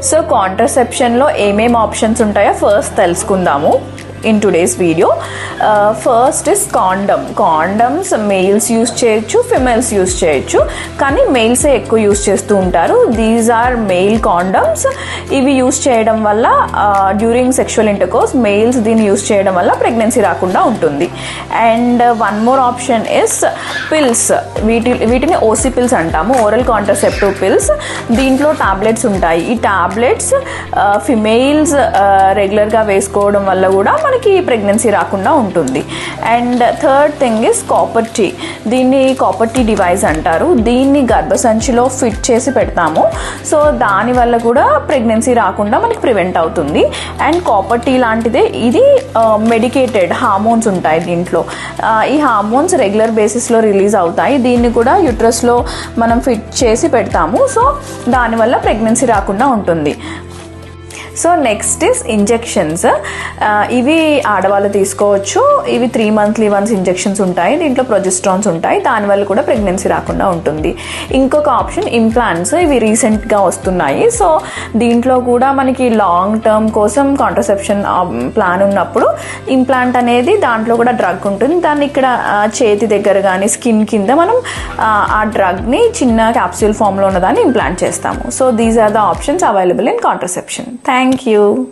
So కాంట్రసెప్షన్లో ఏమేమి options ఉంటాయో first తెలుసుకుందాము in today's video. First is condom. Condoms males use చేయొచ్చు, females use చేయొచ్చు, కానీ మేల్స్ ఎక్కువ యూస్ చేస్తూ ఉంటారు. These are male condoms. ఇవి యూస్ చేయడం వల్ల డ్యూరింగ్ సెక్షువల్ ఇంటర్కోర్స్ మేల్స్ దీన్ని యూస్ చేయడం వల్ల ప్రెగ్నెన్సీ రాకుండా ఉంటుంది. And one more option is pills. వీటిని ఓసీ పిల్స్ అంటాము, ఓరల్ కాంట్రసెప్టివ్ పిల్స్. దీంట్లో టాబ్లెట్స్ ఉంటాయి. ఈ టాబ్లెట్స్ ఫిమేల్స్ రెగ్యులర్గా వేసుకోవడం వల్ల కూడా మనకి ప్రెగ్నెన్సీ రాకుండా ఉంటుంది. And third thing is copper tea. దీన్ని కాపర్ టీ డివైస్ అంటారు. దీన్ని గర్భసంచిలో ఫిట్ చేసి పెడతాము. సో దానివల్ల కూడా ప్రెగ్నెన్సీ రాకుండా మనకి ప్రివెంట్ అవుతుంది. అండ్ కాపర్ టీ లాంటిదే ఇది మెడికేటెడ్ హార్మోన్స్ ఉంటాయి దీంట్లో. ఈ హార్మోన్స్ రెగ్యులర్ బేసిస్లో రిలీజ్ అవుతాయి. దీన్ని కూడా యూట్రస్లో మనం ఫిట్ చేసి పెడతాము. సో దానివల్ల ప్రెగ్నెన్సీ రాకుండా ఉంటుంది. So next is injections. ఇవి ఆడవాళ్ళు తీసుకోవచ్చు. ఇవి 3 monthly once ఇంజెక్షన్స్ ఉంటాయి. దీంట్లో ప్రొజెస్ట్రాన్స్ ఉంటాయి. దానివల్ల కూడా ప్రెగ్నెన్సీ రాకుండా ఉంటుంది. ఇంకొక ఆప్షన్ ఇంప్లాంట్స్. ఇవి రీసెంట్గా వస్తున్నాయి. సో దీంట్లో కూడా మనకి లాంగ్ టర్మ్ కోసం కాంట్రసెప్షన్ ప్లాన్ ఉన్నప్పుడు ఇంప్లాంట్ అనేది దాంట్లో కూడా డ్రగ్ ఉంటుంది. దాన్ని ఇక్కడ చేతి దగ్గర కానీ స్కిన్ కింద మనం ఆ డ్రగ్ని చిన్న క్యాప్సూల్ ఫామ్లో ఉన్నదాన్ని ఇంప్లాంట్ చేస్తాము. So these are the options available in contraception. Thank you.